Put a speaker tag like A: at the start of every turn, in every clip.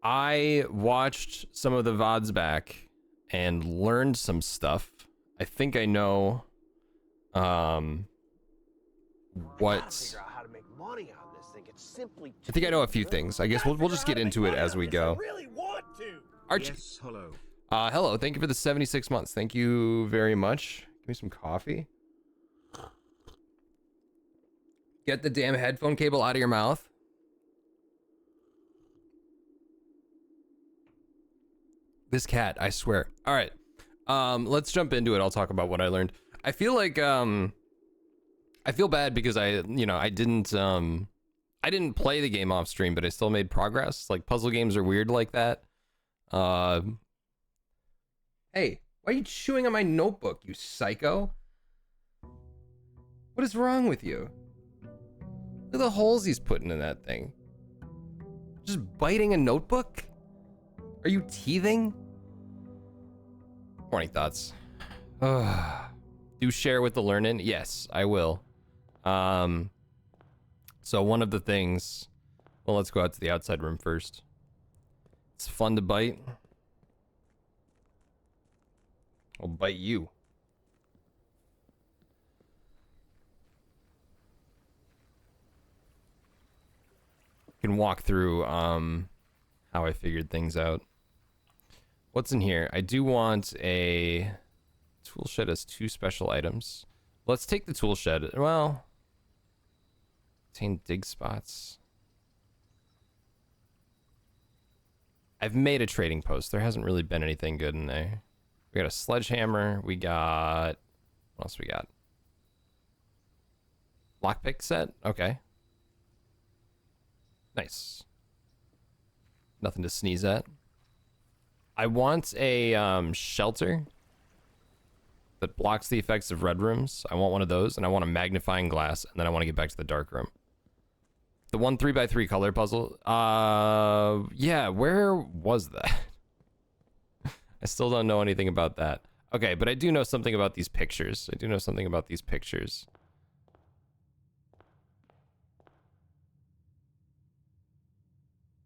A: I watched some of the VODs back and learned some stuff. I think I know what I think I know a few things. I guess we'll just get into it as we go. Archie.
B: Yes, hello.
A: Hello. Thank you for the 76 months. Thank you very much. Give me some coffee. Get the damn headphone cable out of your mouth. This cat, I swear. All right. Let's jump into it. I'll talk about what I learned. I feel like I feel bad because I didn't play the game off stream, but I still made progress. Like, puzzle games are weird like that. Hey, why are you chewing on my notebook, you psycho? What is wrong with you? Look at the holes he's putting in that thing. Just biting a notebook? Are you teething? Morning thoughts. Do share with the learning? Yes, I will. So one of the things, well, let's go out to the outside room first. It's fun to bite. I'll bite you. Can walk through how I figured things out. What's in here? I do want a tool shed as 2 special items. Let's take the tool shed. Well, obtain dig spots. I've made a trading post. There hasn't really been anything good in there. We got a sledgehammer. We got, what else we got? Lockpick set. Okay. Nice. Nothing to sneeze at. I want a shelter that blocks the effects of red rooms. I want one of those, and I want a magnifying glass, and then I want to get back to the dark room. The 1 3x3 color puzzle. Yeah, where was that? I still don't know anything about that. Okay, but I do know something about these pictures.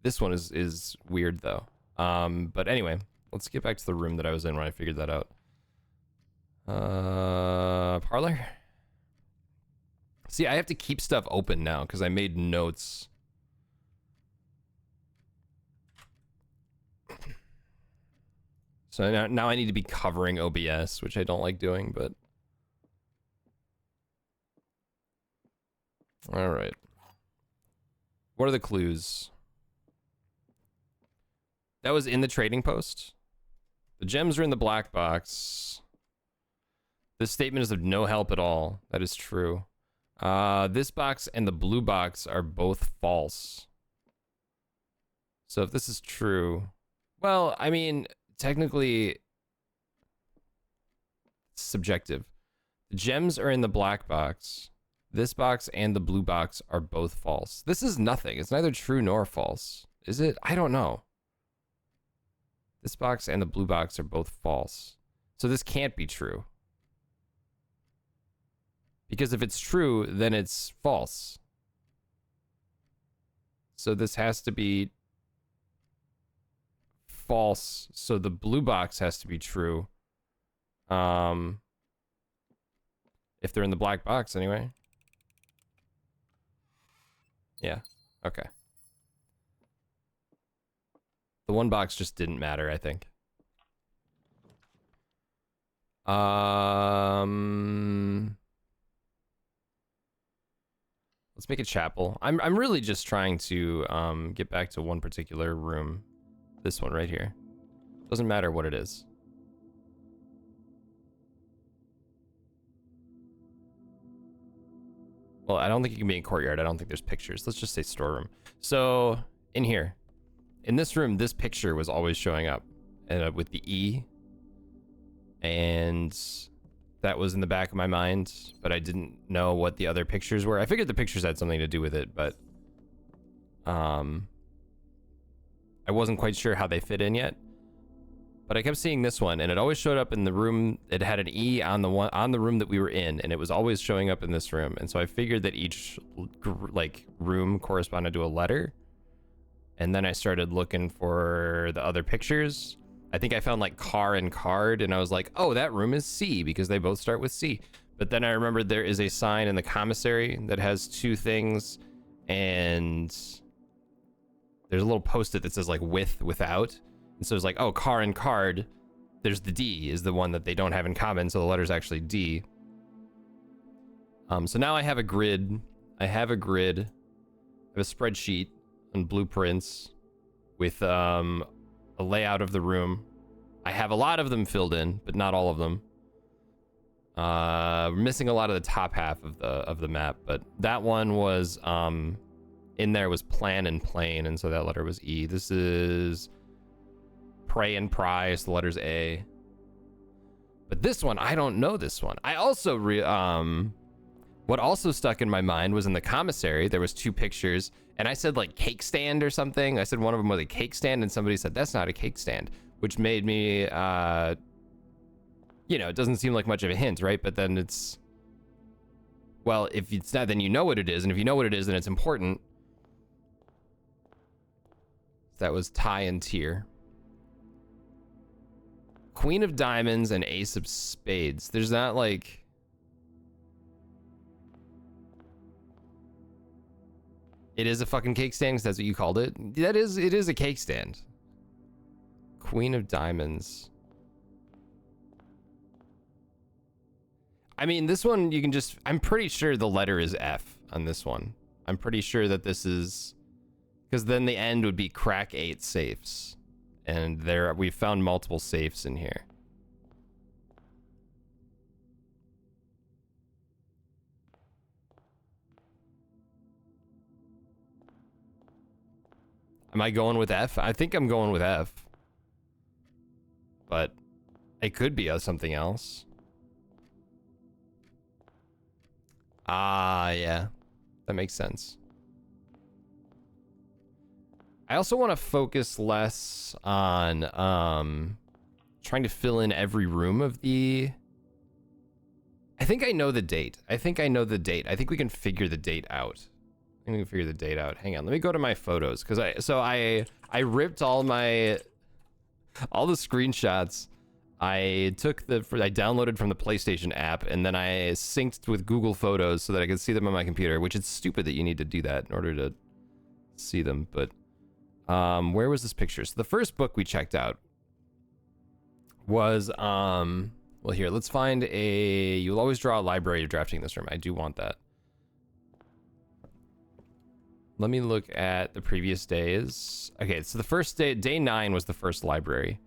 A: This one is weird though. But anyway, let's get back to the room that I was in when I figured that out. Parlor. See, I have to keep stuff open now because I made notes. So now I need to be covering OBS, which I don't like doing, but all right. What are the clues? That was in the trading post. The gems are in the black box. This statement is of no help at all. That is true. This box and the blue box are both false. So if this is true, well, I mean, technically, it's subjective. The gems are in the black box. This box and the blue box are both false. This is nothing. It's neither true nor false. Is it? I don't know. This box and the blue box are both false. So this can't be true. Because if it's true, then it's false. So this has to be false. So the blue box has to be true. If they're in the black box anyway. Yeah. Okay. The one box just didn't matter, I think. Let's make a chapel. I'm really just trying to get back to one particular room. This one right here. Doesn't matter what it is. Well, I don't think it can be in courtyard. I don't think there's pictures. Let's just say storeroom. So in here. In this room, this picture was always showing up with the E, and that was in the back of my mind, but I didn't know what the other pictures were. I figured the pictures had something to do with it, but I wasn't quite sure how they fit in yet. But I kept seeing this one, and it always showed up in the room. It had an E on the room that we were in, and it was always showing up in this room. And so I figured that each room corresponded to a letter. And then I started looking for the other pictures. I think I found like car and card, and I was like, oh, that room is C because they both start with C. But then I remembered there is a sign in the commissary that has two things, and there's a little post-it that says like with, without. And so it's like, oh, car and card, there's the D is the one that they don't have in common, so the letter's actually D. So now I have a grid. I have a spreadsheet and blueprints with a layout of the room. I have a lot of them filled in, but not all of them. We're missing a lot of the top half of the map, but that one was in there was plan and plane, and so that letter was E. This is pray and pry, so the letter's A. But this one, I don't know this one. I also what also stuck in my mind was in the commissary, there was two pictures, and I said like cake stand or something. I said one of them was a cake stand, and somebody said that's not a cake stand, which made me, you know, it doesn't seem like much of a hint, right? But then it's, well, if it's not, then you know what it is, and if you know what it is, then it's important. That was tie and tier. Queen of diamonds and ace of spades. There's not like... It is a fucking cake stand because that's what you called it. It is a cake stand. Queen of diamonds. I mean, this one you can just... I'm pretty sure the letter is F on this one. I'm pretty sure that this is... Because then the end would be crack 8 safes. And there, we found multiple safes in here. Am I going with F? I think I'm going with F. But it could be something else. Ah, yeah. That makes sense. I also want to focus less on trying to fill in every room of the... I think I know the date. I think I think we can figure the date out. I think we can figure the date out. Hang on, let me go to my photos, because I ripped all the screenshots. I downloaded from the PlayStation app, and then I synced with Google Photos so that I could see them on my computer, which is stupid that you need to do that in order to see them, but where was this picture? So the first book we checked out was well, here, let's find a... You'll always draw a library of drafting this room. I do want that. Let me look at the previous days. Okay, so the first day, day 9 was the first library.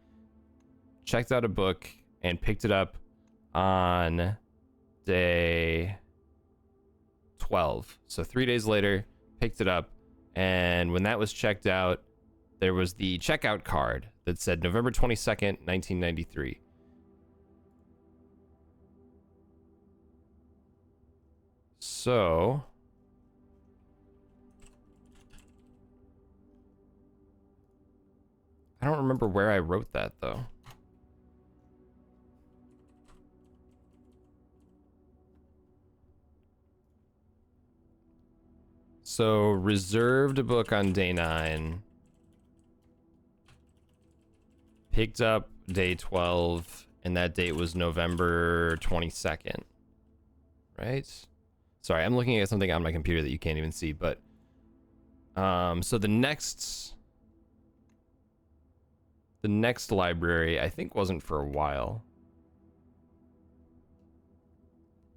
A: Checked out a book and picked it up on day 12. So 3 days later, picked it up. And when that was checked out, there was the checkout card that said November 22nd, 1993. So... I don't remember where I wrote that, though. So, reserved a book on day 9. Picked up day 12, and that date was November 22nd. Right? Sorry, I'm looking at something on my computer that you can't even see, but... so the next library, I think, wasn't for a while.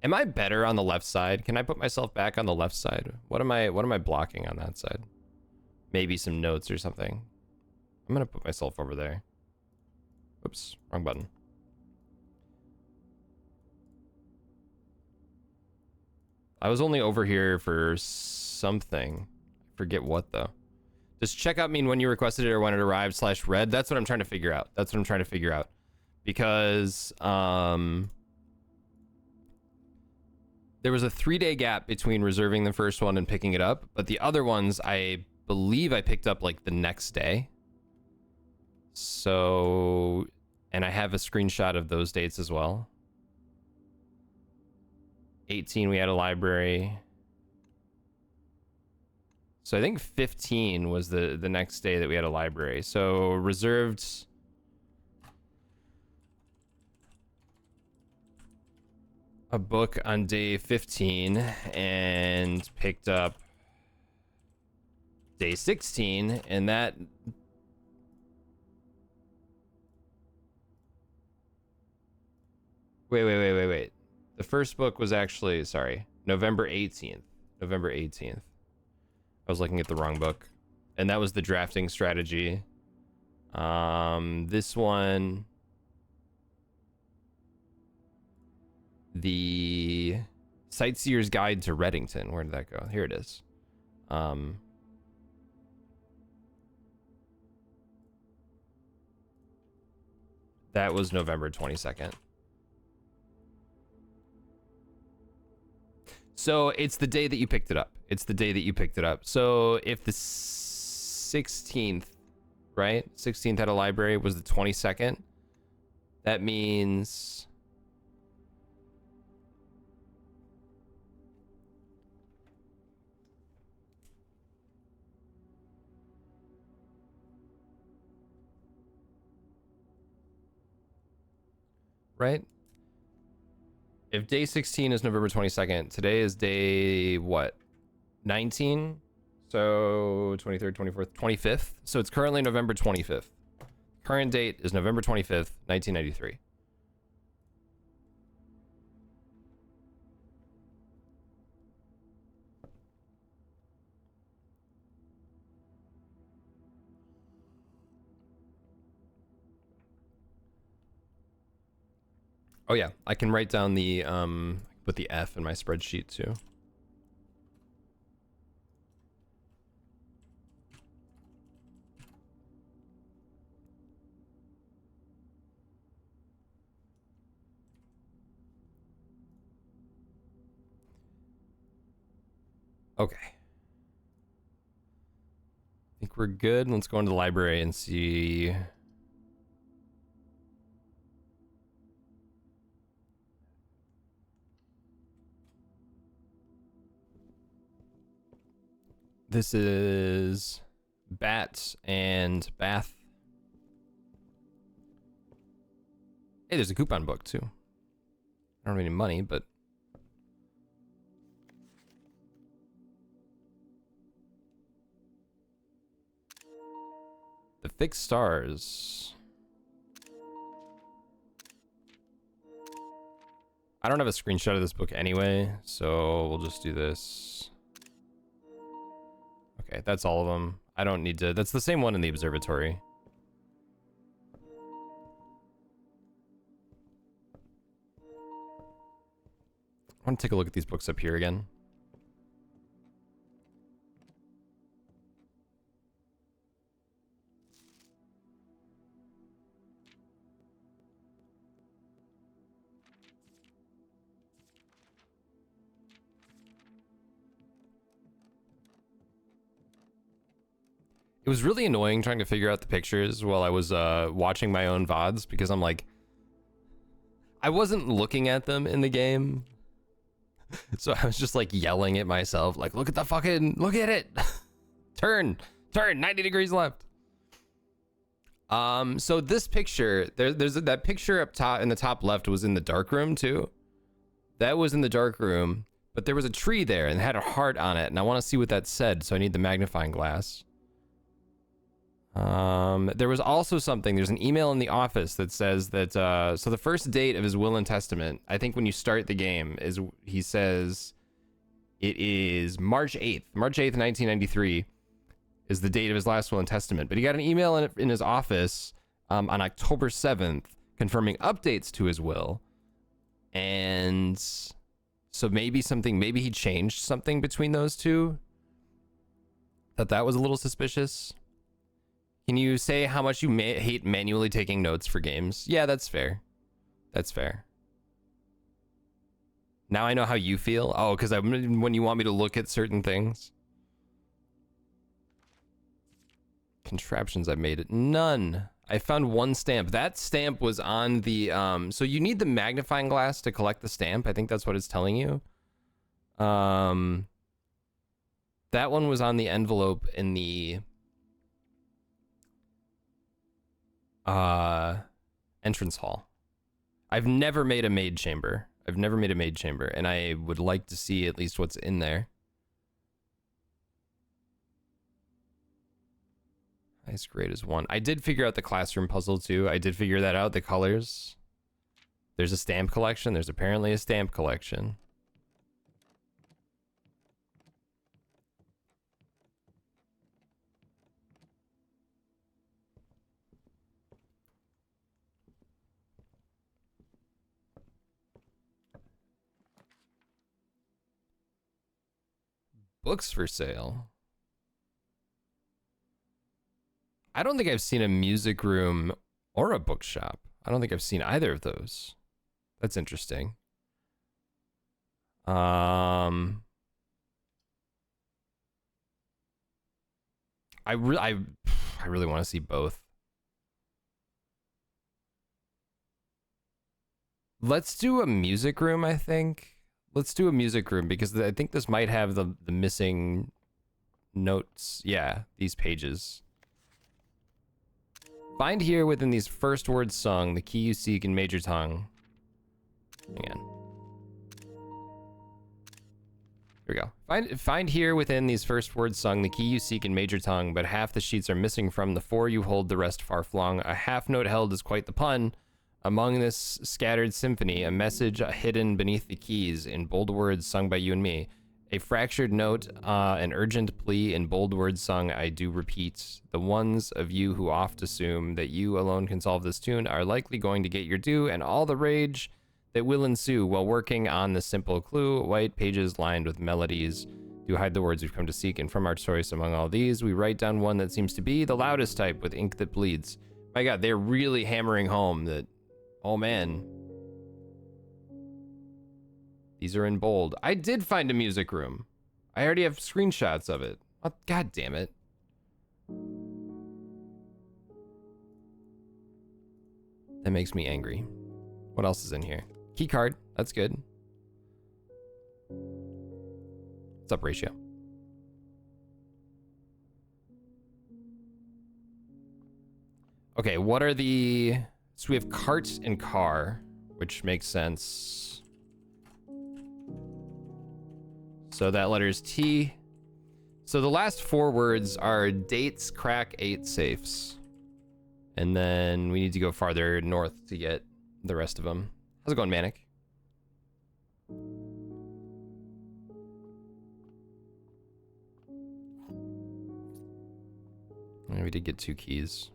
A: Am I better on the left side? Can I put myself back on the left side? What am I blocking on that side? Maybe some notes or something. I'm gonna put myself over there. Oops, wrong button. I was only over here for something. I forget what, though. Does checkout mean when you requested it or when it arrived /read? That's what I'm trying to figure out. Because there was a 3-day gap between reserving the first one and picking it up, but the other ones I believe I picked up like the next day. So, and I have a screenshot of those dates as well. 18, we had a library. So I think 15 was the next day that we had a library. So reserved a book on day 15 and picked up day 16, and that wait. The first book was actually, sorry, November 18th. November 18th. I was looking at the wrong book. And that was the drafting strategy. This one, the Sightseer's Guide to Reddington. Where did that go? Here it is. That was November 22nd. So it's the day that you picked it up. It's the day that you picked it up. So if the 16th, right? 16th at a library was the 22nd. That means right? If day 16 is November 22nd, today is day what? 19? So 23rd, 24th, 25th. So it's currently November 25th. Current date is November 25th, 1993. Oh yeah, I can write down the put the F in my spreadsheet too. Okay. I think we're good. Let's go into the library and see. This is Bat and Bath. Hey, there's a coupon book too. I don't have any money, but the Fixed Stars. I don't have a screenshot of this book anyway, so we'll just do this. Okay, that's all of them. I don't need to. That's the same one in the observatory. I want to take a look at these books up here again. It was really annoying trying to figure out the pictures while I was watching my own VODs because I'm like, I wasn't looking at them in the game. So I was just like yelling at myself, like, look at it. turn 90 degrees left. So this picture, there's that picture up top in the top left was in the dark room too. That was in the dark room, but there was a tree there and it had a heart on it. And I want to see what that said. So I need the magnifying glass. There was also something, there's an email in the office that says that, so the first date of his will and testament, I think when you start the game is, he says it is March 8th, 1993 is the date of his last will and testament, but he got an email in his office, on October 7th confirming updates to his will. And so maybe he changed something between those two. That was a little suspicious. Can you say how much you hate manually taking notes for games? Yeah, that's fair. That's fair. Now I know how you feel. Oh, because when you want me to look at certain things. Contraptions I made it. None. I found one stamp. That stamp was on the... so you need the magnifying glass to collect the stamp. I think that's what it's telling you. That one was on the envelope in the entrance hall. I've never made a maid chamber. And I would like to see at least what's in there. Highest grade is 1. I did figure out the classroom puzzle too. I did figure that out, the colors. There's a stamp collection. There's apparently a stamp collection. Books for sale. I don't think I've seen a music room or a bookshop. I don't think I've seen either of those. That's interesting. I really want to see both. Let's do a music room, I think. Let's do a music room because I think this might have the missing notes. Yeah, these pages. Find here within these first words sung the key you seek in major tongue. Hang on. Here we go. Find here within these first words sung the key you seek in major tongue, but half the sheets are missing from the four you hold, the rest far flung. A half note held is quite the pun. Among this scattered symphony, a message hidden beneath the keys in bold words sung by you and me. A fractured note, an urgent plea in bold words sung, I do repeat. The ones of you who oft assume that you alone can solve this tune are likely going to get your due, and all the rage that will ensue while working on the simple clue. White pages lined with melodies do hide the words we've come to seek, and from our choice among all these, we write down one that seems to be the loudest type with ink that bleeds. My God, they're really hammering home that, oh man, these are in bold. I did find a music room. I already have screenshots of it. Oh, God damn it. That makes me angry. What else is in here? Key card. That's good. What's up, Ratio? Okay, what are the... So we have cart and car, which makes sense. So that letter is T. So the last four words are dates, crack, 8 safes. And then we need to go farther north to get the rest of them. How's it going, Manic? And we did get 2 keys.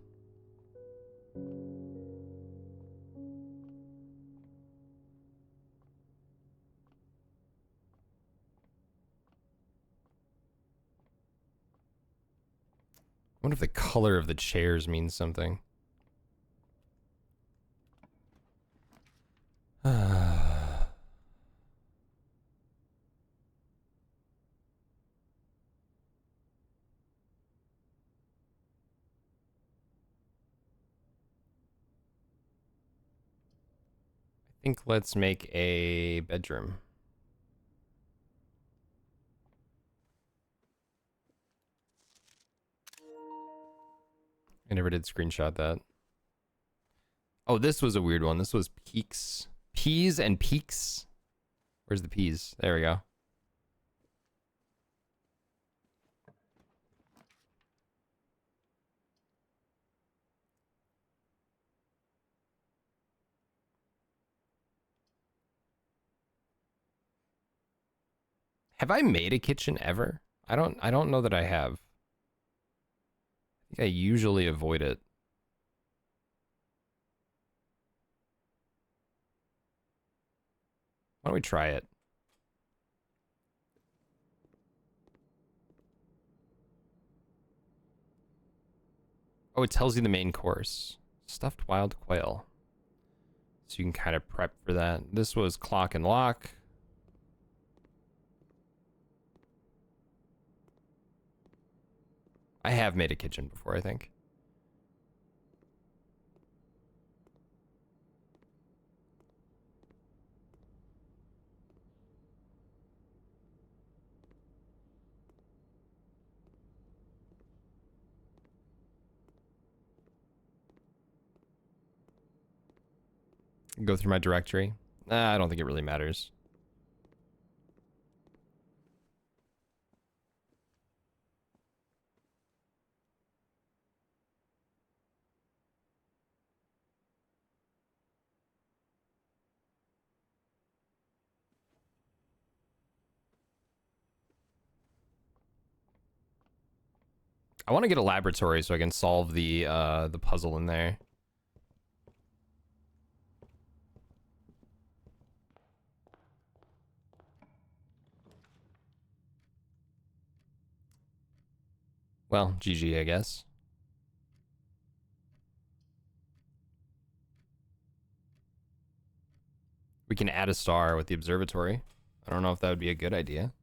A: I wonder if the color of the chairs means something. I think let's make a bedroom. I never did screenshot that. Oh, this was a weird one. This was peaks. Peas and peaks. Where's the peas? There we go. Have I made a kitchen ever? I don't know that I have. I think I usually avoid it. Why don't we try it? Oh, it tells you the main course. Stuffed wild quail. So you can kind of prep for that. This was clock and lock. I have made a kitchen before, I think. Go through my directory. I don't think it really matters. I want to get a laboratory so I can solve the puzzle in there. Well, GG, I guess. We can add a star with the observatory. I don't know if that would be a good idea.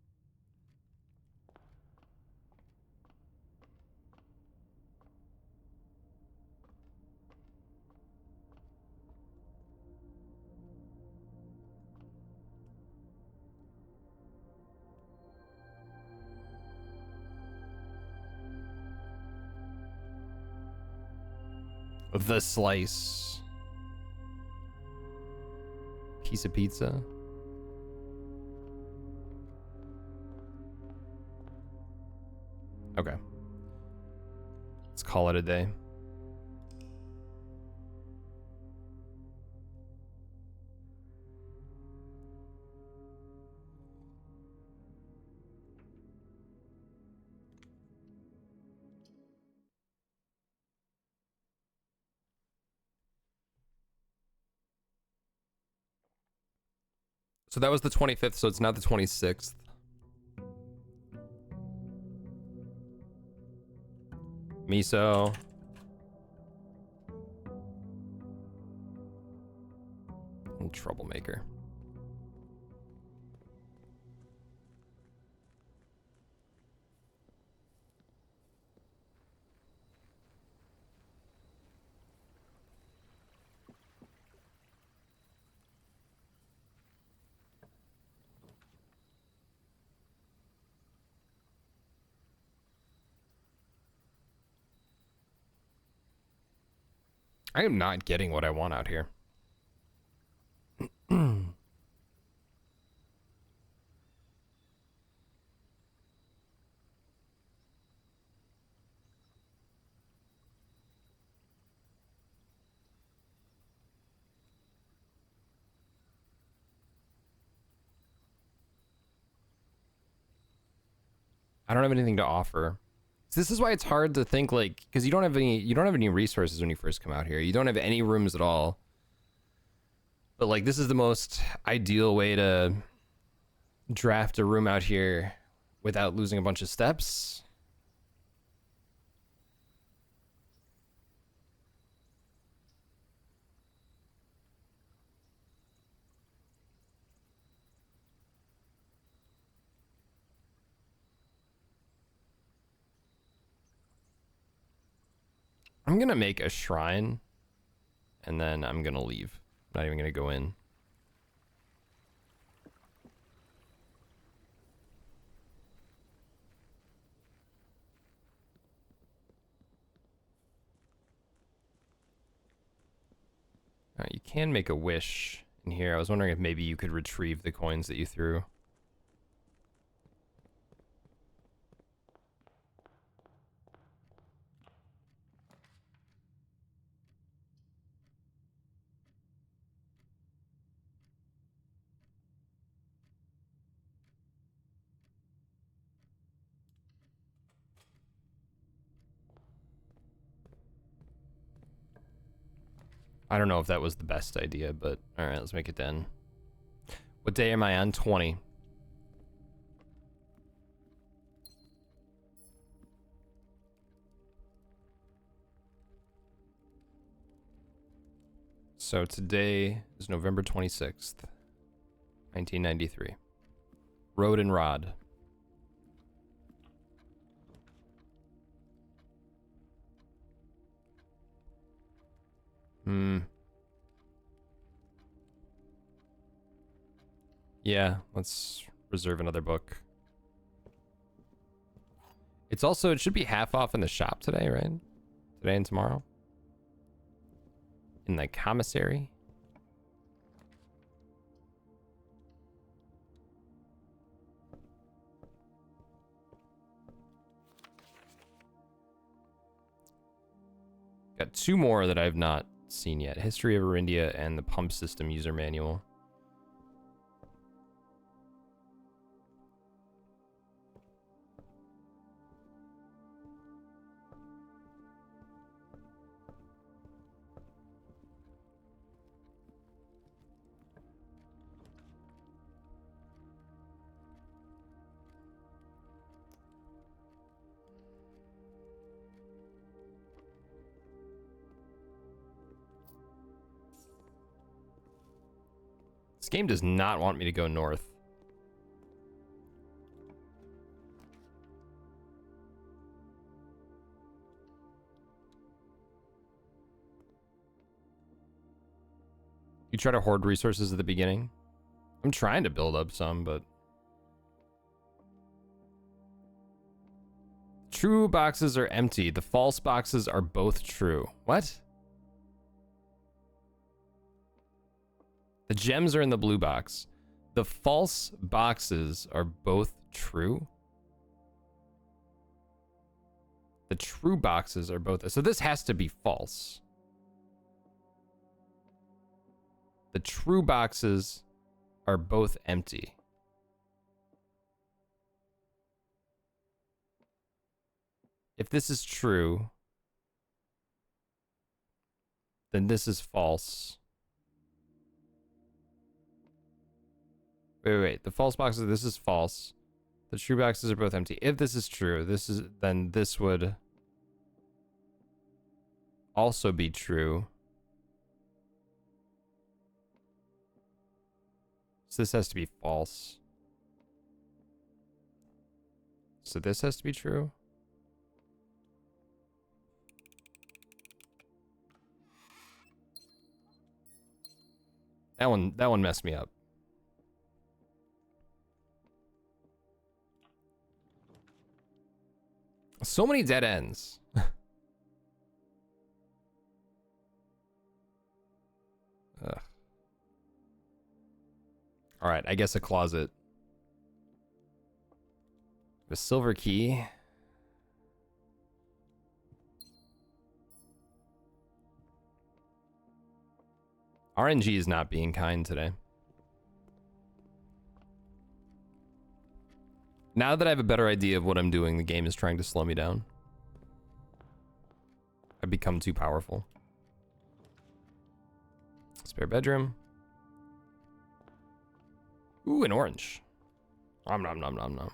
A: The slice. Piece of pizza. Okay. Let's call it a day. So that was the 25th, so it's now the 26th. Miso. And troublemaker. I am not getting what I want out here. I don't have anything to offer. So this is why it's hard to think, like, because you don't have any resources when you first come out here. You don't have any rooms at all. But like, this is the most ideal way to draft a room out here without losing a bunch of steps. I'm gonna make a shrine and then I'm gonna leave. I'm not even gonna go in. Alright, you can make a wish in here. I was wondering if maybe you could retrieve the coins that you threw. I don't know if that was the best idea, but alright, let's make it then. What day am I on? 20. So today is November 26th, 1993. Road and Rod. Yeah, let's reserve another book. It's also, it should be half off in the shop today, right? Today and tomorrow. In the commissary. got two more that I've not seen yet. History of Arindia and the Pump System User Manual. This game does not want me to go north. You try to hoard resources at the beginning? I'm trying to build up some, but... True boxes are empty. The false boxes are both true. What? The gems are in the blue box. The false boxes are both true. The true boxes are both... So this has to be false. The true boxes are both empty. If this is true, then this is false. Wait. The false boxes, this is false. The true boxes are both empty. If this is true, then this would also be true. So this has to be false. So this has to be true. That one messed me up. So many dead ends. Ugh. All right, I guess a closet. A silver key. RNG is not being kind today. Now that I have a better idea of what I'm doing, the game is trying to slow me down. I've become too powerful. Spare bedroom. Ooh, an orange. Nom nom nom nom nom.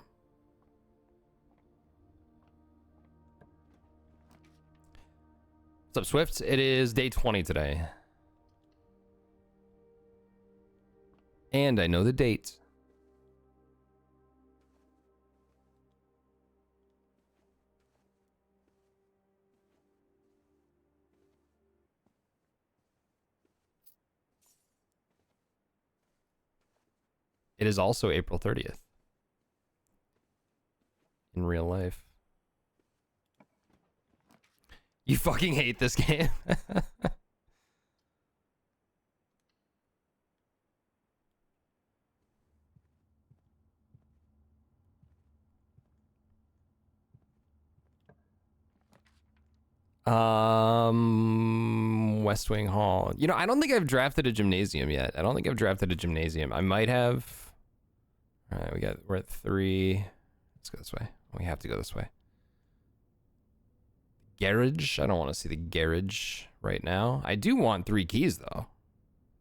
A: What's up, Swift? It is day 20 today. And I know the date. It is also April 30th. In real life. You fucking hate this game. West Wing Hall. You know, I don't think I've drafted a gymnasium yet. I I might have. All right, we're at 3. Let's go this way. We have to go this way. Garage. I don't want to see the garage right now. I do want 3 keys though,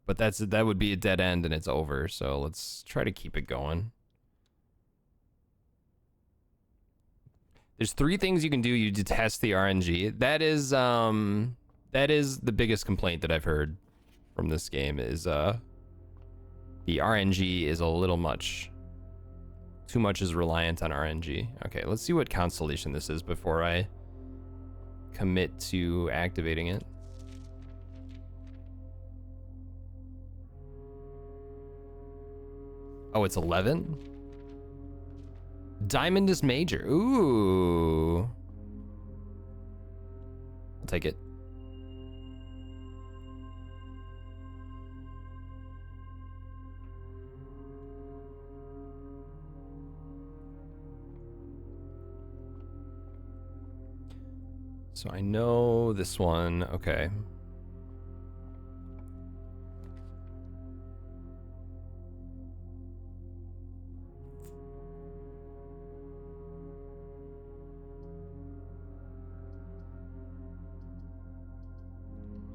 A: but that would be a dead end and it's over. So let's try to keep it going. There's 3 things you can do. You detest the RNG. That is the biggest complaint that I've heard from this game is the RNG is a little much. Too much is reliant on RNG. Okay, let's see what constellation this is before I commit to activating it. Oh, it's 11? Diamond is major. Ooh. I'll take it. So I know this one. Okay.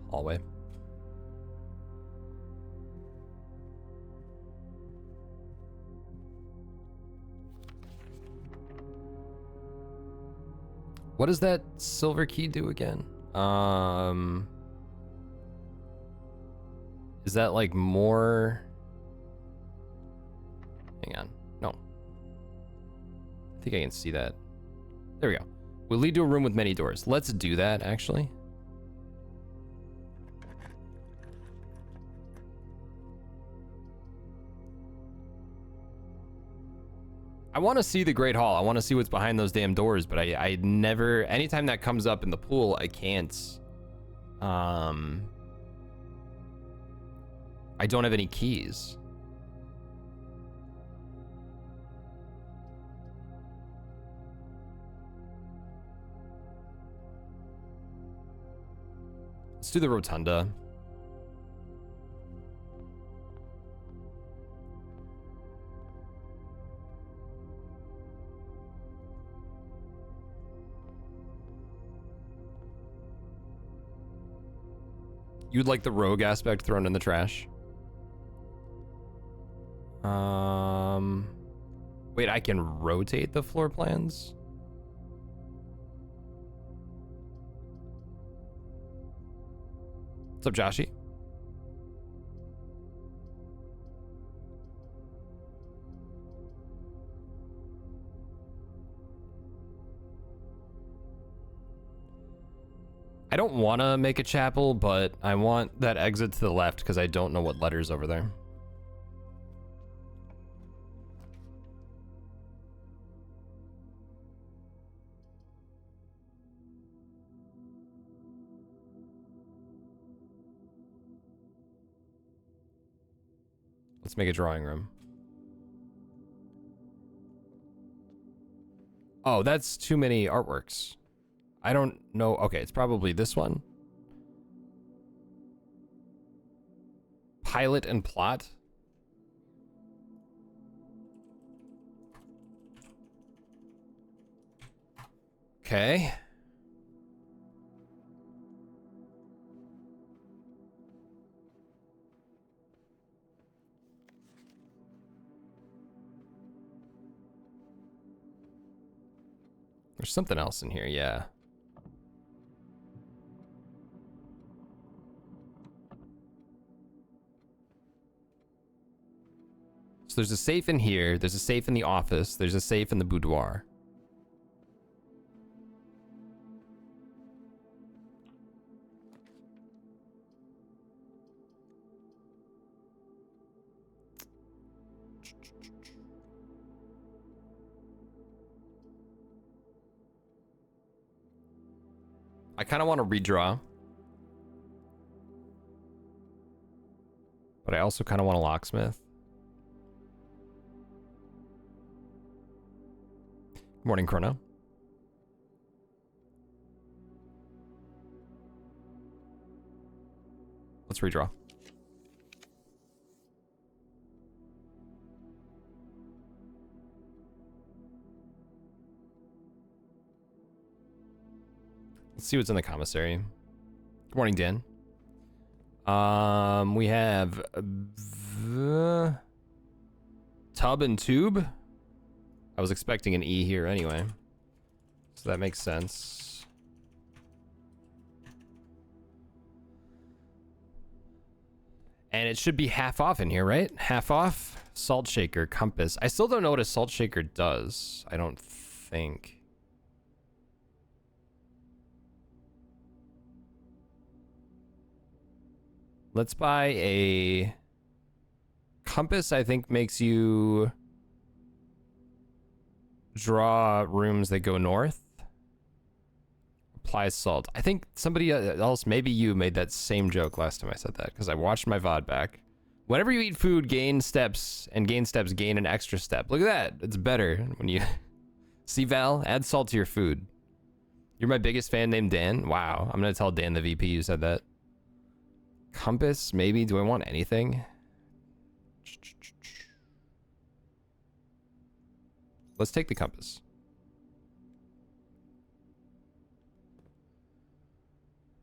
A: Hallway. What does that silver key do again? Is that like more? Hang on. No. I think I can see that. There we go. Will lead to a room with many doors. Let's do that, actually. I want to see the Great Hall. I want to see what's behind those damn doors, but I never, anytime that comes up in the pool, I can't, I don't have any keys. Let's do the rotunda. You'd like the rogue aspect thrown in the trash? Wait, I can rotate the floor plans? What's up, Joshy? I don't want to make a chapel, but I want that exit to the left because I don't know what letter's over there. Let's make a drawing room. Oh, that's too many artworks. I don't know. Okay, it's probably this one. Pilot and plot. Okay. There's something else in here, yeah. So there's a safe in here, there's a safe in the office, there's a safe in the boudoir. I kind of want to redraw. But I also kind of want a locksmith. Good morning, Chrono. Let's redraw. Let's see what's in the commissary. Good morning, Dan. We have tub and tube. I was expecting an E here anyway, so that makes sense. And it should be half off in here, right? Half off. Salt shaker, compass. I still don't know what a salt shaker does. I don't think. Let's buy a compass. I think makes you draw rooms that go north. Apply salt. I think somebody else, maybe you, made that same joke last time I said that because I watched my VOD back. Whenever you eat food, gain steps, and gain steps gain an extra step. Look at that. It's better when you... See, Val? Add salt to your food. You're my biggest fan named Dan? Wow. I'm going to tell Dan the VP you said that. Compass, maybe. Do I want anything? Let's take the compass.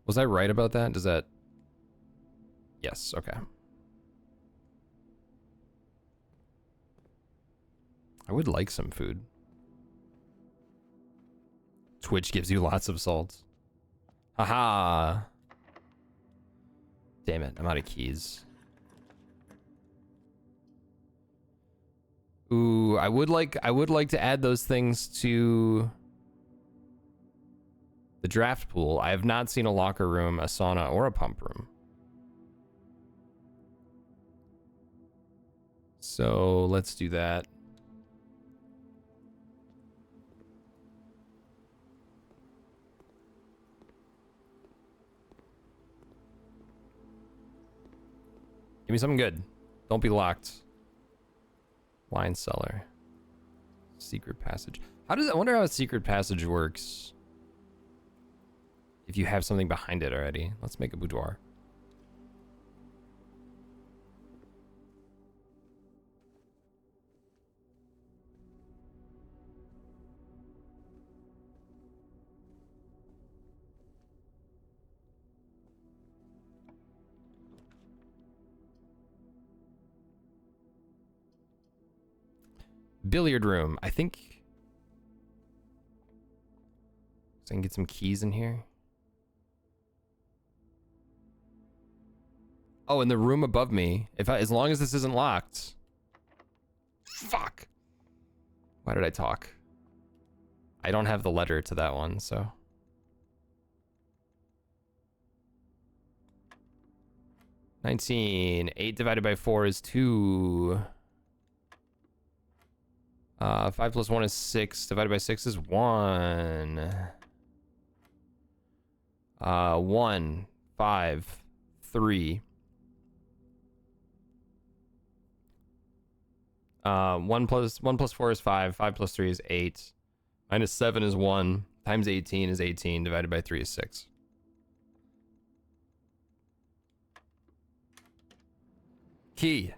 A: Was I right about that? Does that... Yes, okay. I would like some food. Twitch gives you lots of salt. Haha. Damn it, I'm out of keys. Ooh, I would like to add those things to the draft pool. I have not seen a locker room, a sauna, or a pump room. So let's do that. Give me something good. Don't be locked. Wine cellar. Secret passage. I wonder how a secret passage works. If you have something behind it already. Let's make a boudoir. Billiard room. I think so I can get some keys in here. Oh, in the room above me. As long as this isn't locked. Fuck. Why did I talk? I don't have the letter to that one, so. $19. 8 divided by 4 is 2. 5 plus 1 is 6. Divided by 6 is 1. 1, 5, 3. 1 plus 4 is 5. 5 plus 3 is 8. Minus 7 is 1. Times 18 is 18. Divided by 3 is 6. Key.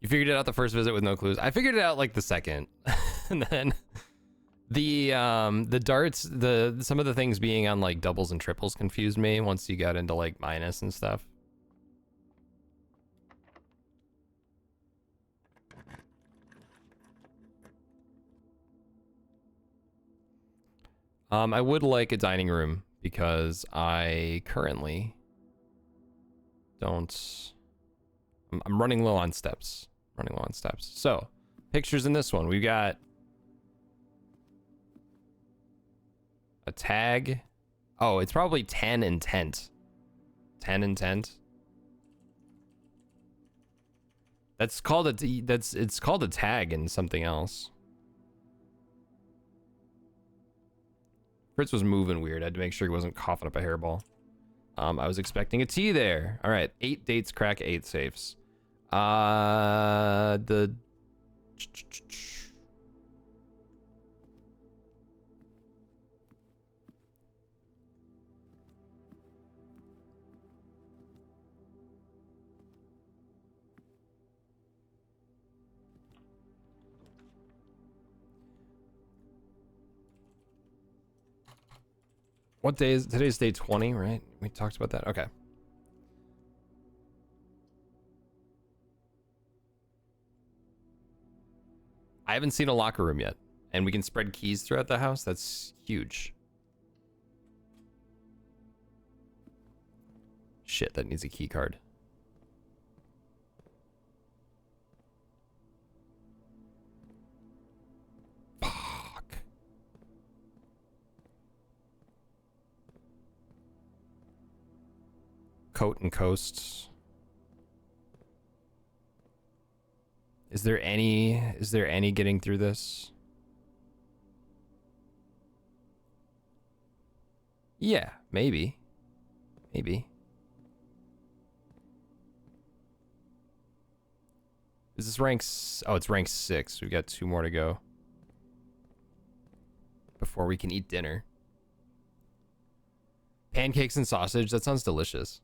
A: You figured it out the first visit with no clues. I figured it out like the second. And then the darts, some of the things being on like doubles and triples confused me once you got into like minus and stuff. I would like a dining room because I currently don't. I'm running low on steps. So, pictures in this one. We've got a tag. Oh, it's probably 10 and tent. 10 and tent. It's called a tag and something else. Fritz was moving weird. I had to make sure he wasn't coughing up a hairball. I was expecting a T there. All right, 8 dates, crack 8 safes. The what day is today's day 20, right? We talked about that. Okay. I haven't seen a locker room yet, and we can spread keys throughout the house. That's huge. Shit, that needs a key card. Fuck. Coat and coasts. Is there any getting through this? Yeah, maybe. Maybe. Is this rank? Oh, it's rank 6. We've got 2 more to go before we can eat dinner. Pancakes and sausage. That sounds delicious.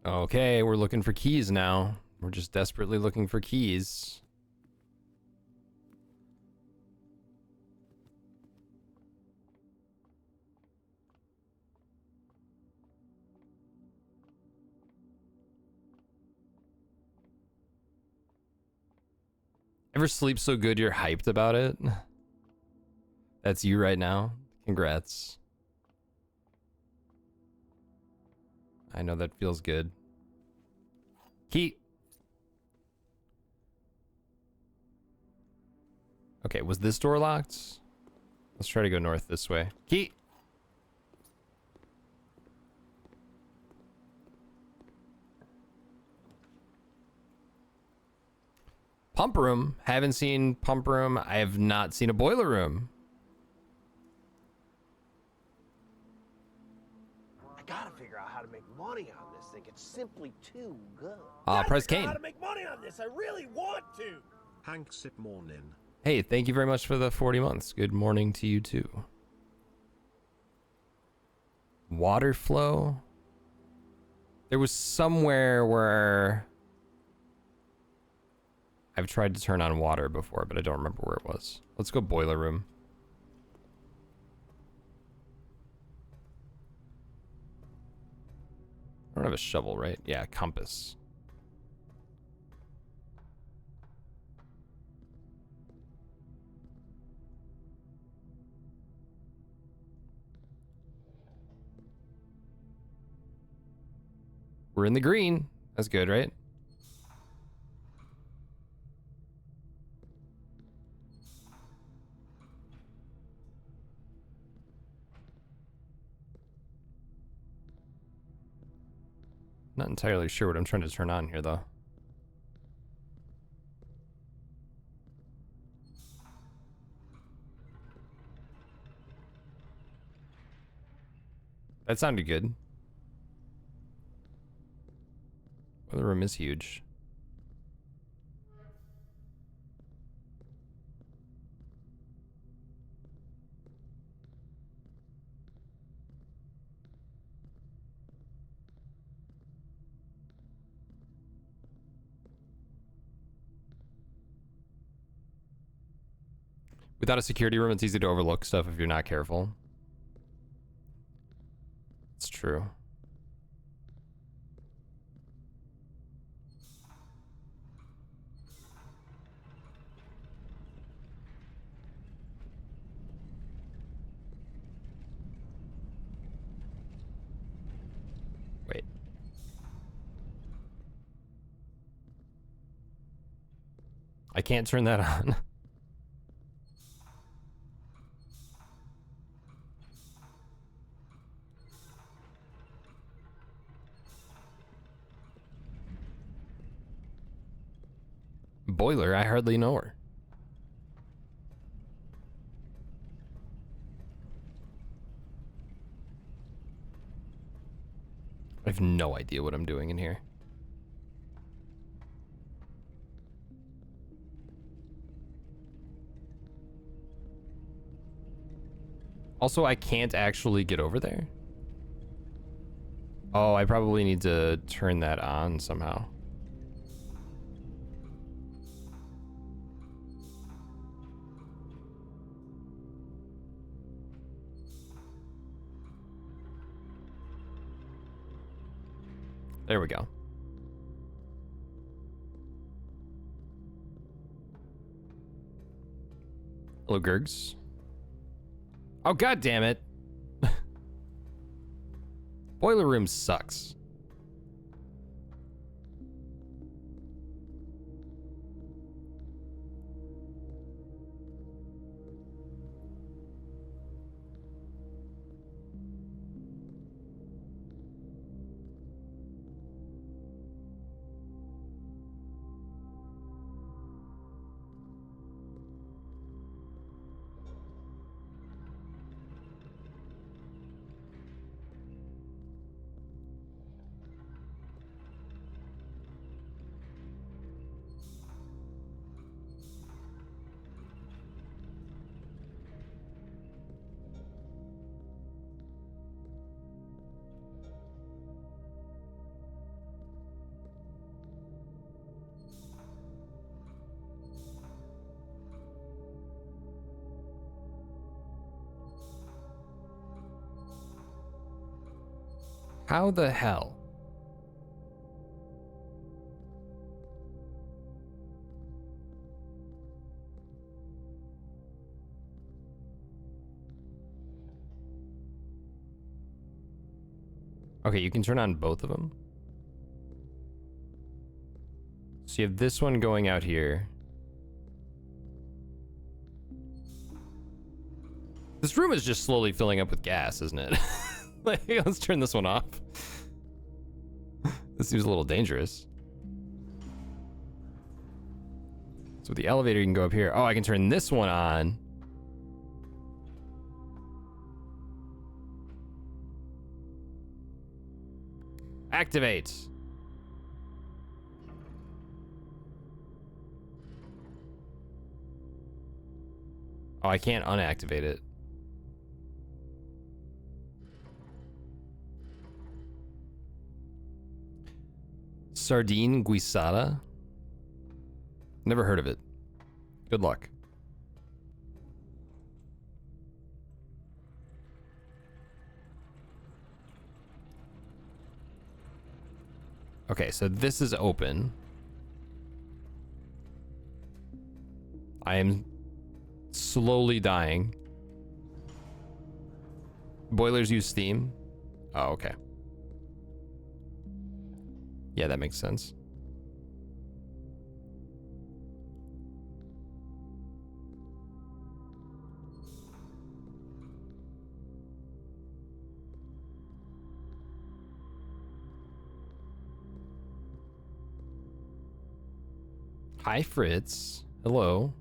A: Okay, we're looking for keys now. We're just desperately looking for keys. Ever sleep so good you're hyped about it? That's you right now. Congrats. I know that feels good. Key. Okay, was this door locked? Let's try to go north this way. Key. Pump room. Haven't seen pump room. I have not seen a boiler room.
B: I gotta figure out how to make money on this thing. It's simply too good.
A: Press Kane.
B: How to make money on this? I really want to.
C: Hank, sit morning.
A: Hey, thank you very much for the 40 months. Good morning to you too. Water flow. There was somewhere where I've tried to turn on water before, but I don't remember where it was. Let's go boiler room. I don't have a shovel, right? Yeah, compass. We're in the green. That's good, right? Not entirely sure what I'm trying to turn on here, though. That sounded good. Well, the room is huge. Without a security room, it's easy to overlook stuff if you're not careful. It's true. Wait. I can't turn that on. Boiler, I hardly know her. I have no idea what I'm doing in here. Also, I can't actually get over there. Oh, I probably need to turn that on somehow. There we go. Hello, Gurgs. Oh, god damn it. Boiler room sucks. How the hell? Okay, you can turn on both of them. So you have this one going out here. This room is just slowly filling up with gas, isn't it? Like, let's turn this one off. This seems a little dangerous. So with the elevator, you can go up here. Oh, I can turn this one on. Activate. Oh, I can't unactivate it. Sardine guisada? Never heard of it. Good luck. Okay, so this is open. I am slowly dying. Boilers use steam? Oh, okay. Yeah, that makes sense. Hi, Fritz. Hello.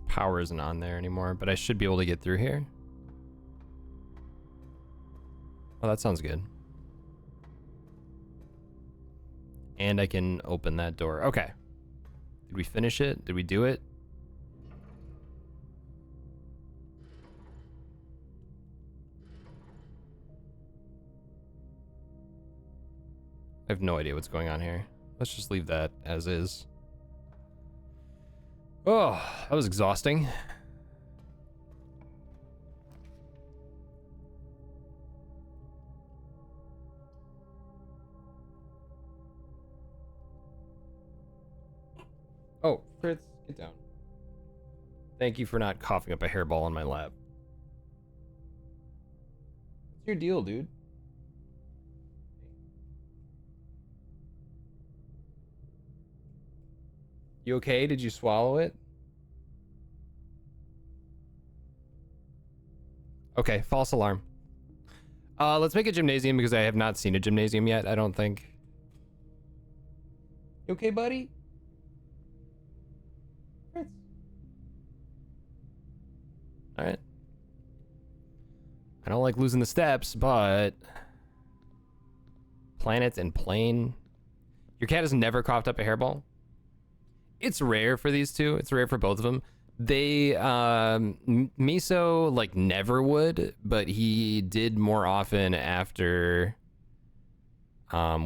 A: Power isn't on there anymore, but I should be able to get through here. Oh, that sounds good. And I can open that door. Okay. Did we finish it? Did we do it? I have no idea what's going on here. Let's just leave that as is. Oh, that was exhausting. Oh, Fritz, get down. Thank you for not coughing up a hairball on my lap. What's your deal, dude? You okay? Did you swallow it? Okay, false alarm. Let's make a gymnasium because I have not seen a gymnasium yet, I don't think. You okay, buddy? Fritz. Alright. I don't like losing the steps, but... Planet and plane. Your cat has never coughed up a hairball? It's rare for these two. It's rare for both of them. They, Miso, like, never would, but he did more often after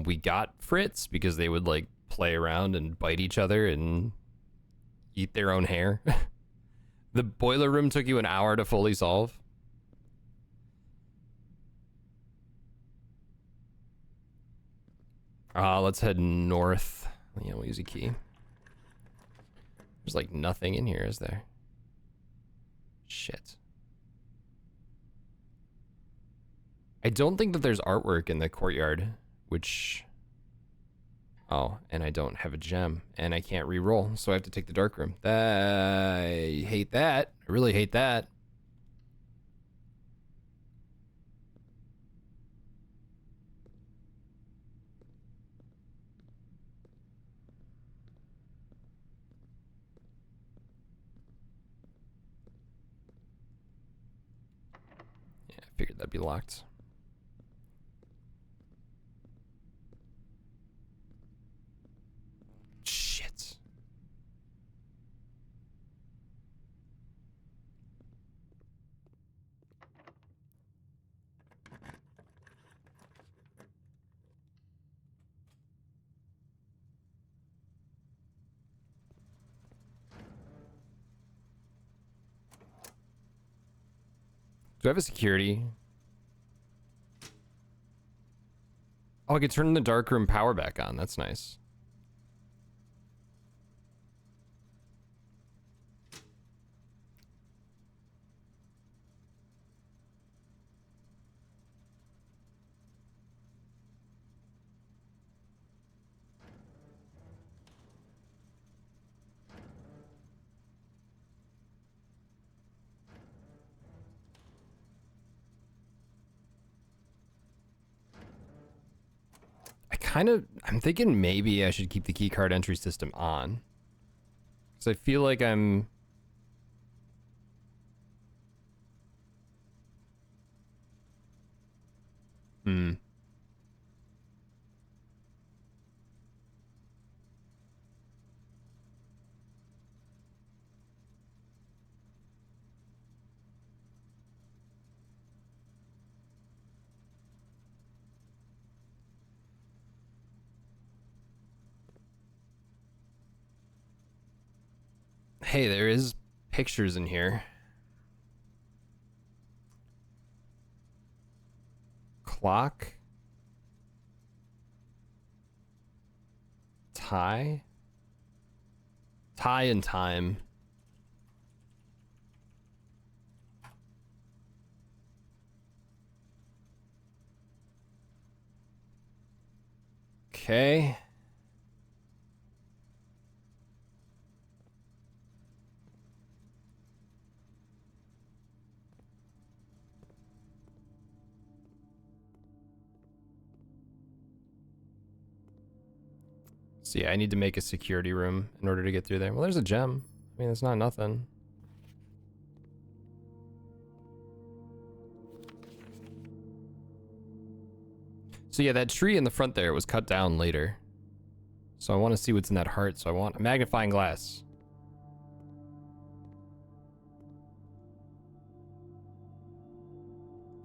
A: we got Fritz, because they would, like, play around and bite each other and eat their own hair. The boiler room took you an hour to fully solve. Let's head north. Yeah, we'll use a key. There's like nothing in here, is there? Shit. I don't think that there's artwork in the courtyard, which... Oh, and I don't have a gem, and I can't re-roll, so I have to take the dark room. I hate that. I really hate that. Yeah, I figured that'd be locked. Do I have a security? Oh, I could turn the darkroom power back on. That's nice. I'm thinking maybe I should keep the keycard entry system on. Because I feel like I'm... Hey, there is pictures in here. Clock. Tie. Tie and time. Okay. So yeah, I need to make a security room in order to get through there. Well, there's a gem. I mean, it's not nothing. So yeah, that tree in the front there was cut down later. So I want to see what's in that heart. So I want a magnifying glass.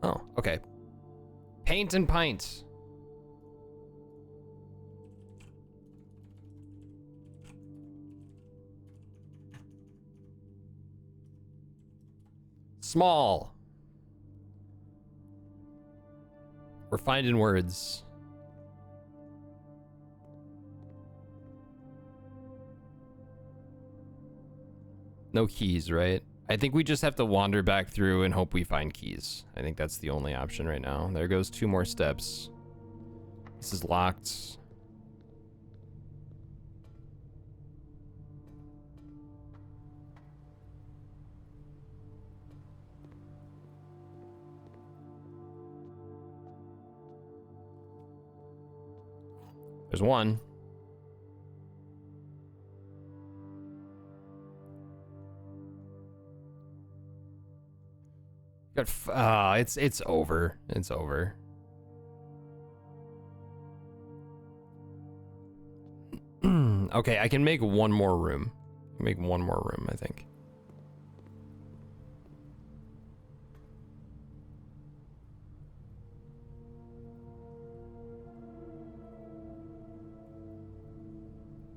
A: Oh, okay. Paint and pint. Small. We're finding words. No keys, right? I think we just have to wander back through and hope we find keys. I think that's the only option right now. There goes 2 more steps. This is locked. There's one. It's over. It's over. Okay, I can make one more room. Make one more room, I think.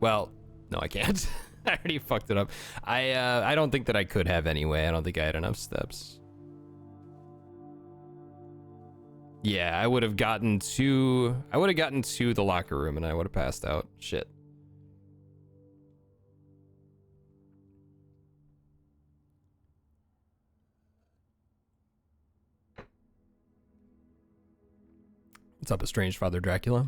A: Well, no, I can't. I already fucked it up. I don't think that I could have anyway. I don't think I had enough steps. Yeah, I would have gotten to the locker room and I would have passed out. Shit. What's up, estranged Father Dracula?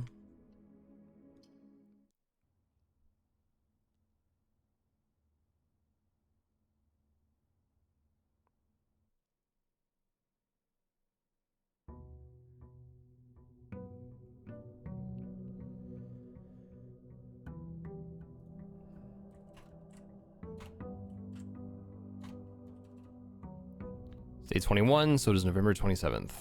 A: Day 21, so it is November 27th.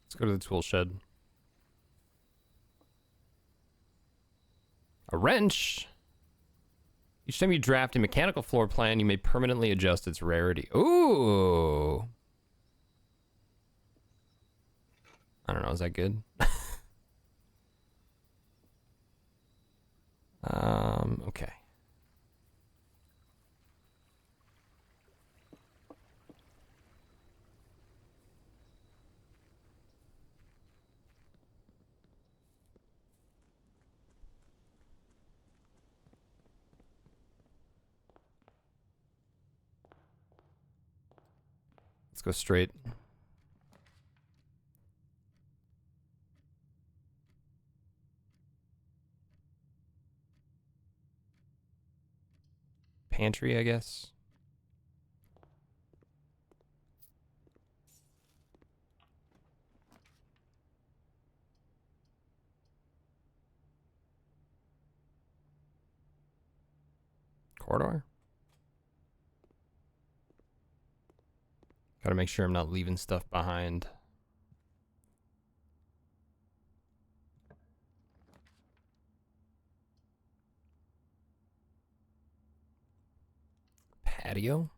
A: Let's go to the tool shed. A wrench? Each time you draft a mechanical floor plan, you may permanently adjust its rarity. Ooh. I don't know. Is that good? Okay. Let's go straight. Pantry, I guess. Corridor. Gotta make sure I'm not leaving stuff behind. Patio.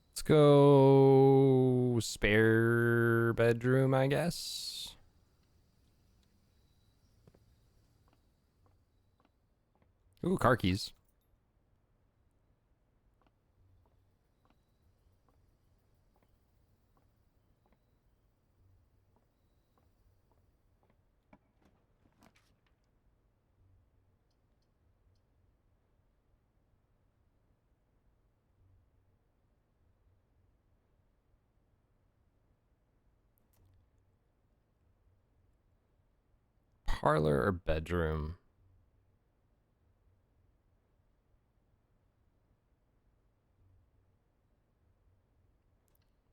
A: Let's go spare bedroom, I guess. Ooh, car keys. Parlor or bedroom?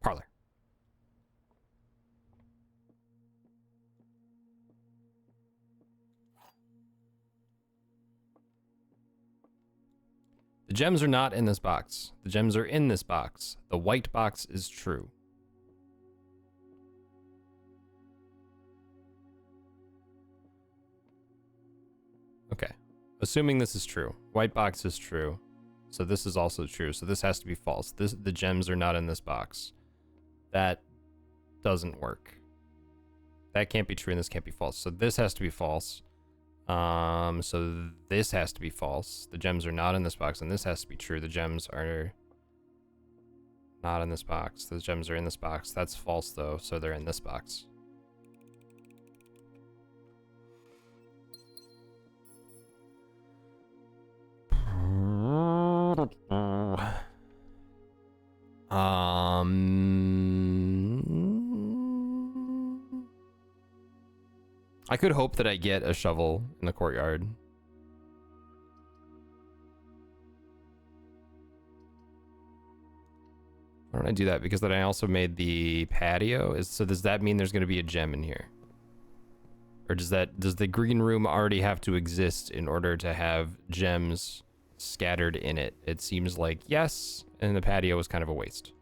A: Parlor. The gems are not in this box. The gems are in this box. The white box is true. Okay. Assuming this is true. White box is true. So this is also true. So this has to be false. The gems are not in this box. That doesn't work. That can't be true and this can't be false. So this has to be false. So this has to be false. The gems are not in this box and this has to be true. The gems are not in this box. The gems are in this box. That's false though, so they're in this box. I could hope that I get a shovel in the courtyard. Why don't I do that? Because then I also made the patio. So does that mean there's going to be a gem in here? Or does the green room already have to exist in order to have gems scattered in it? It seems like yes, and the patio was kind of a waste.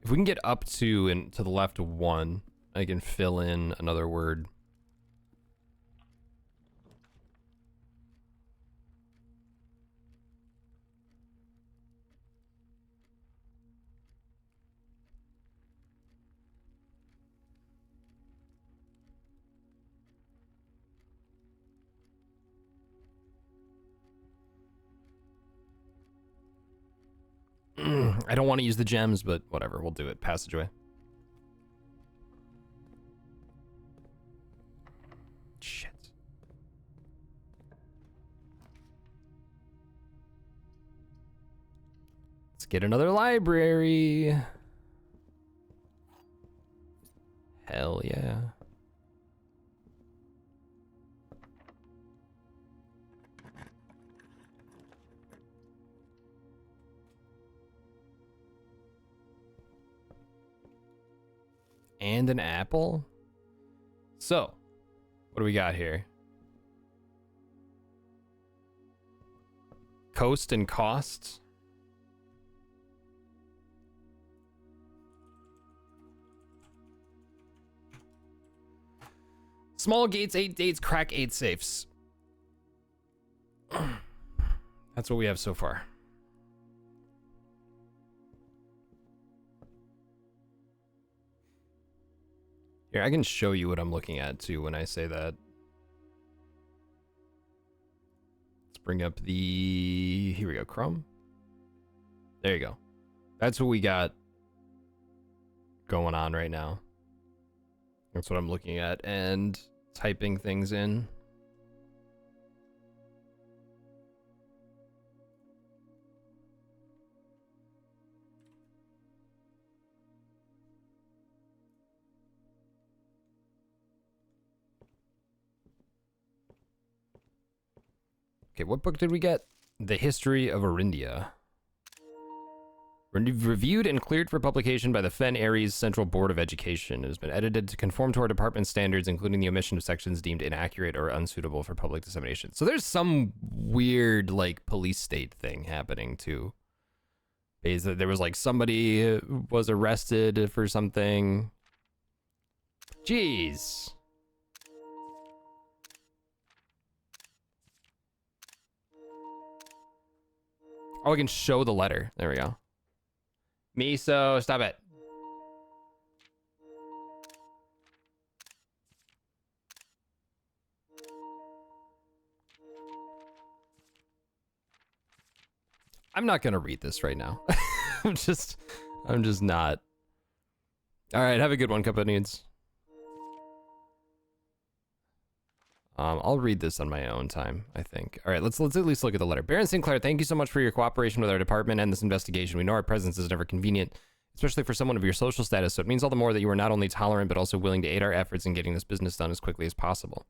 A: If we can get up to and to the left of 1, I can fill in another word. I don't want to use the gems, but whatever, we'll do it. Passageway. Shit. Let's get another library. Hell yeah. And an apple? So, what do we got here? Coast and costs? Small gates, 8 dates, crack 8 safes. That's what we have so far. Here, I can show you what I'm looking at too when I say that. Let's bring up the... Here we go, Chrome. There you go. That's what we got going on right now. That's what I'm looking at and typing things in. Okay, what book did we get? The History of Arindia. Reviewed and cleared for publication by the Fen Ares Central Board of Education. It has been edited to conform to our department's standards, including the omission of sections deemed inaccurate or unsuitable for public dissemination. So there's some weird, like, police state thing happening, too. There was, like, somebody was arrested for something. Jeez. Oh, I can show the letter. There we go. Miso, stop it. I'm not gonna read this right now. I'm just not. All right, have a good one, companions. I'll read this on my own time, I think. All right, let's at least look at the letter. Baron Sinclair, thank you so much for your cooperation with our department and this investigation. We know our presence is never convenient, especially for someone of your social status, so it means all the more that you are not only tolerant, but also willing to aid our efforts in getting this business done as quickly as possible.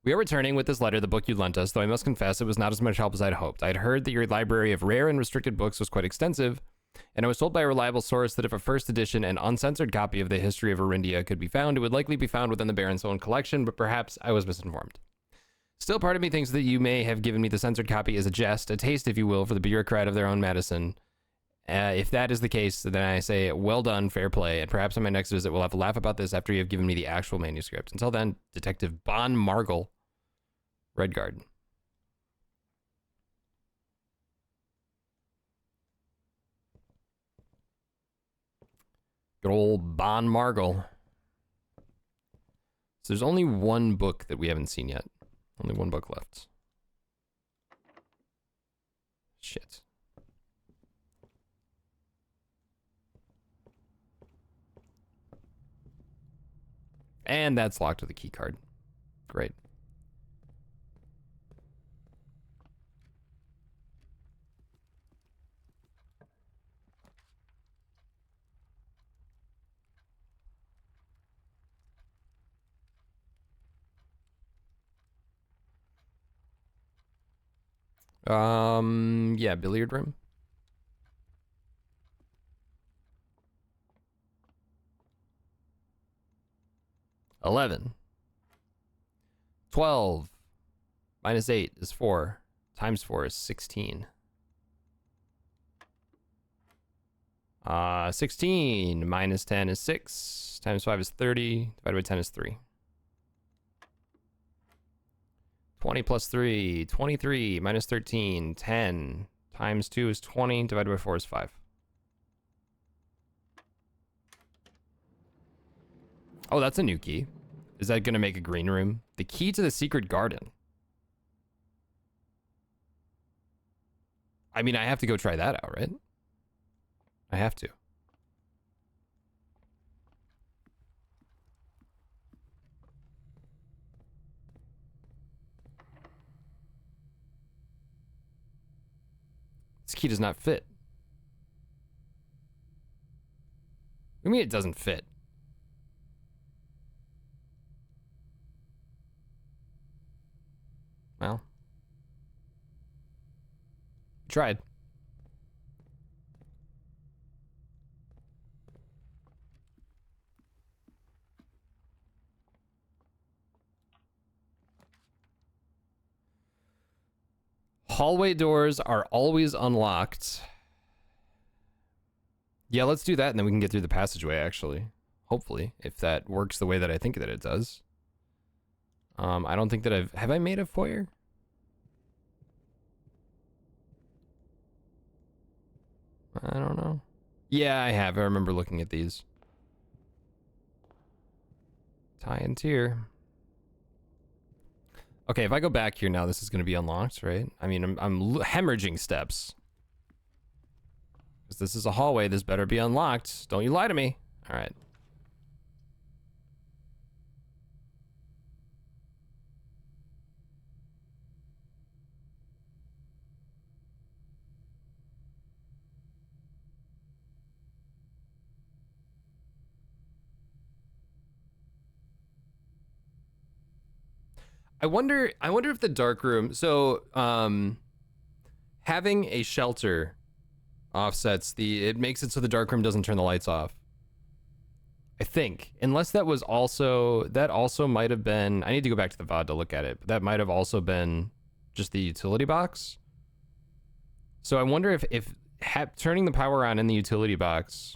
A: We are returning with this letter, the book you lent us, though I must confess it was not as much help as I'd hoped. I'd heard that your library of rare and restricted books was quite extensive, and I was told by a reliable source that if a first edition and uncensored copy of the History of Arindia could be found, it would likely be found within the Baron's own collection, but perhaps I was misinformed. Still, part of me thinks that you may have given me the censored copy as a jest, a taste, if you will, for the bureaucrat of their own medicine. If that is the case, then I say, well done, fair play, and perhaps on my next visit we'll have to laugh about this after you have given me the actual manuscript. Until then, Detective Bon Margle, Redguard. Good old Bon Margle. So there's only one book that we haven't seen yet. Only one book left. Shit. And that's locked with a key card. Great. Yeah, billiard room. $11. 12 minus 8 is 4. Times 4 is 16. 16 minus 10 is 6. Times 5 is 30. Divided by 10 is 3. 20 plus 3, 23 minus 13, 10 times 2 is 20, divided by 4 is 5. Oh, that's a new key. Is that going to make a green room? The key to the secret garden. I mean, I have to go try that out, right? I have to. This key does not fit. What do you mean it doesn't fit? Well, tried. Hallway doors are always unlocked. Yeah, let's do that, and then we can get through the passageway, actually. Hopefully, if that works the way that I think that it does. I don't think that have I made a foyer? I don't know. Yeah, I have. I remember looking at these. Tie and tier. Okay, if I go back here now, this is going to be unlocked, right? I mean, I'm hemorrhaging steps. Because this is a hallway, this better be unlocked. Don't you lie to me. All right. I wonder if the dark room, so having a shelter offsets it makes it so the dark room doesn't turn the lights off. I think, unless that also might have been, I need to go back to the VOD to look at it, but that might have also been just the utility box. So I wonder if turning the power on in the utility box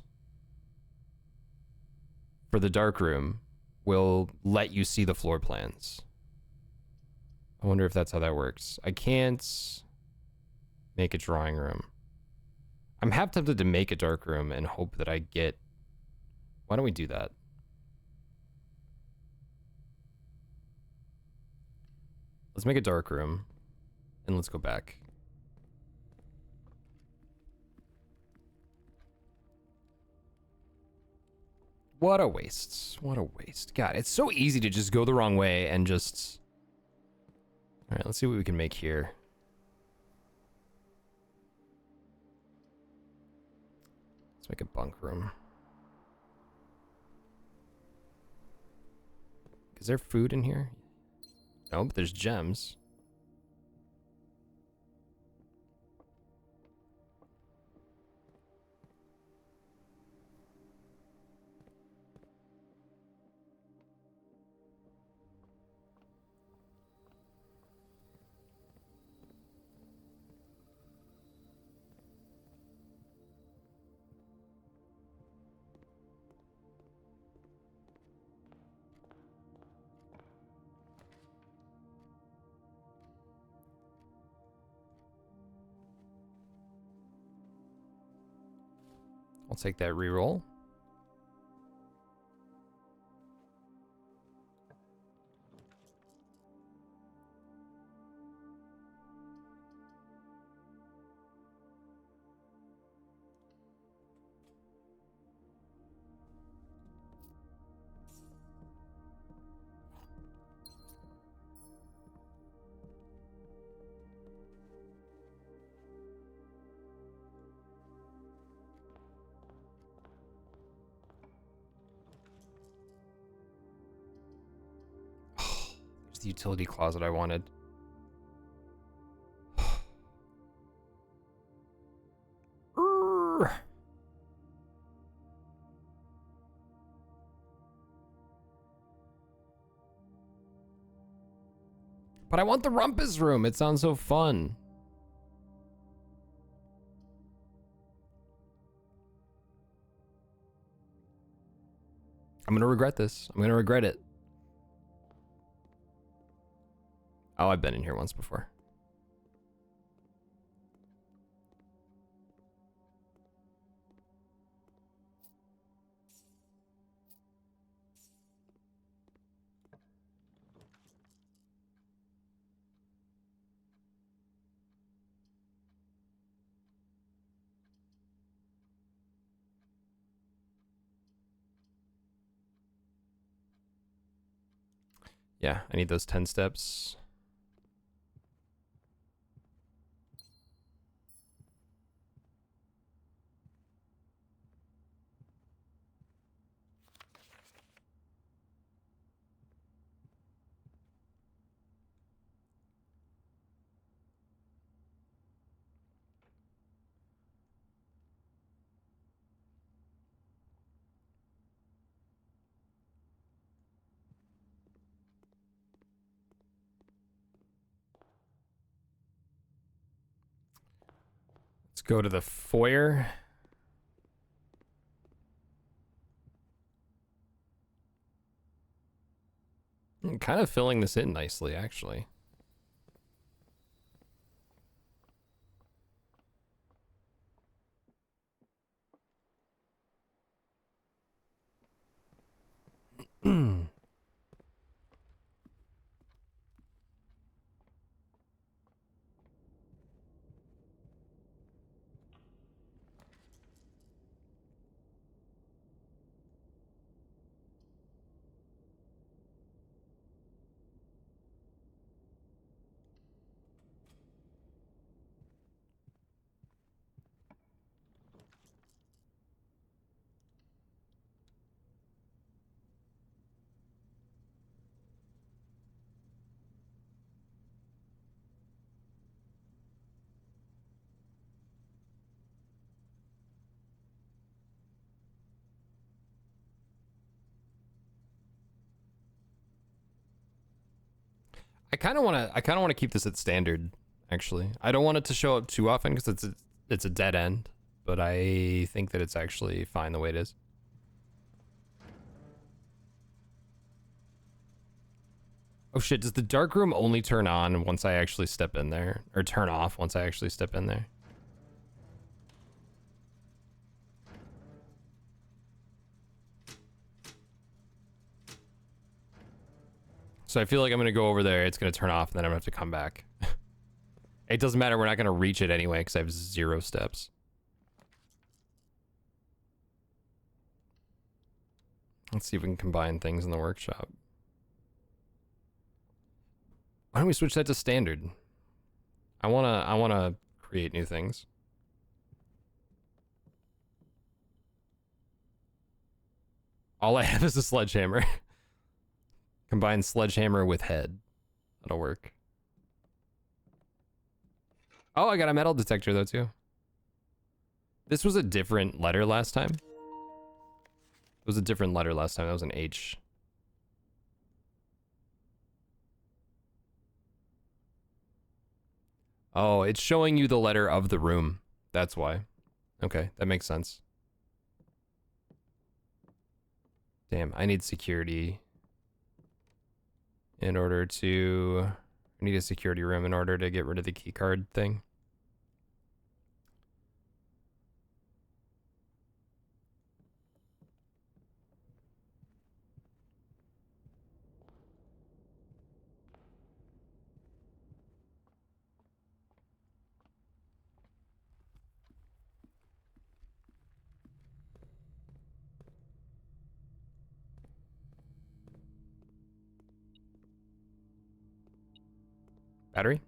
A: for the dark room will let you see the floor plans. I wonder if that's how that works. I can't make a drawing room. I'm half tempted to make a dark room and hope that I get... Why don't we do that? Let's make a dark room and let's go back. What a waste. What a waste. God, it's so easy to just go the wrong way and just... All right, let's see what we can make here. Let's make a bunk room. Is there food in here? No, but there's gems. I'll take that reroll. There's the utility closet I wanted. But I want the rumpus room. It sounds so fun. I'm gonna regret this. I'm gonna regret it. Oh, I've been in here once before. Yeah, I need those 10 steps. Let's go to the foyer. I'm kind of filling this in nicely, actually. I kind of want to keep this at standard, actually. I don't want it to show up too often because it's a dead end, but I think that it's actually fine the way it is. Oh shit, does the dark room only turn on once I actually step in there? Or turn off once I actually step in there? So I feel like I'm gonna go over there, it's gonna turn off, and then I'm gonna have to come back. It doesn't matter, we're not gonna reach it anyway, because I have 0 steps. Let's see if we can combine things in the workshop. Why don't we switch that to standard? I wanna create new things. All I have is a sledgehammer. Combine sledgehammer with head. That'll work. Oh, I got a metal detector though too. This was a different letter last time. It was a different letter last time. That was an H. Oh, it's showing you the letter of the room. That's why. Okay, that makes sense. Damn, I need security in order to... I need a security room in order to get rid of the key card thing. Battery?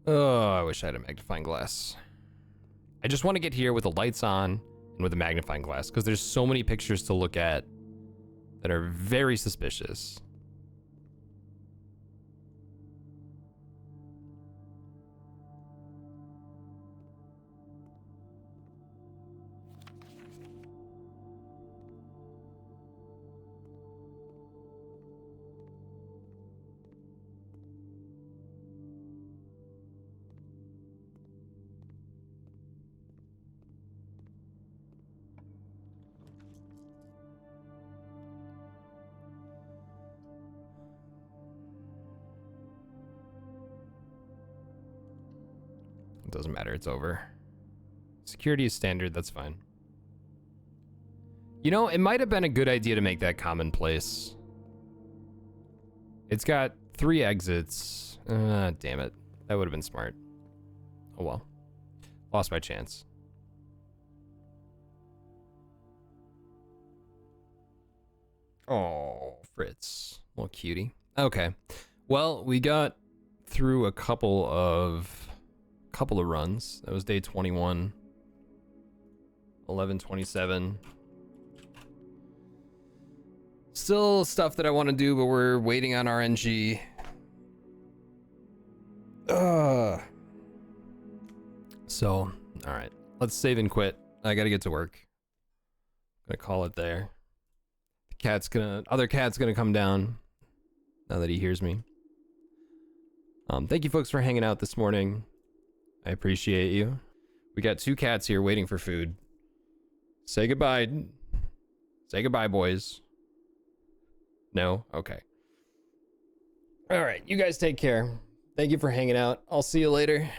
A: Oh, I wish I had a magnifying glass. I just want to get here with the lights on and with a magnifying glass because there's so many pictures to look at that are very suspicious. It doesn't matter, it's over. Security is standard, that's fine. You know, it might have been a good idea to make that commonplace. It's got 3 exits. Damn it. That would have been smart. Oh well. Lost my chance. Oh, Fritz. Little cutie. Okay. Well, we got through a couple of runs. That was day 21. 11:27. Still stuff that I want to do, but we're waiting on RNG. So, all right. Let's save and quit. I gotta get to work. Gonna call it there. Other cat's gonna come down now that he hears me. Thank you folks for hanging out this morning. I appreciate you. We got 2 cats here waiting for food. Say goodbye. Say goodbye, boys. No? Okay. All right, you guys take care. Thank you for hanging out. I'll see you later.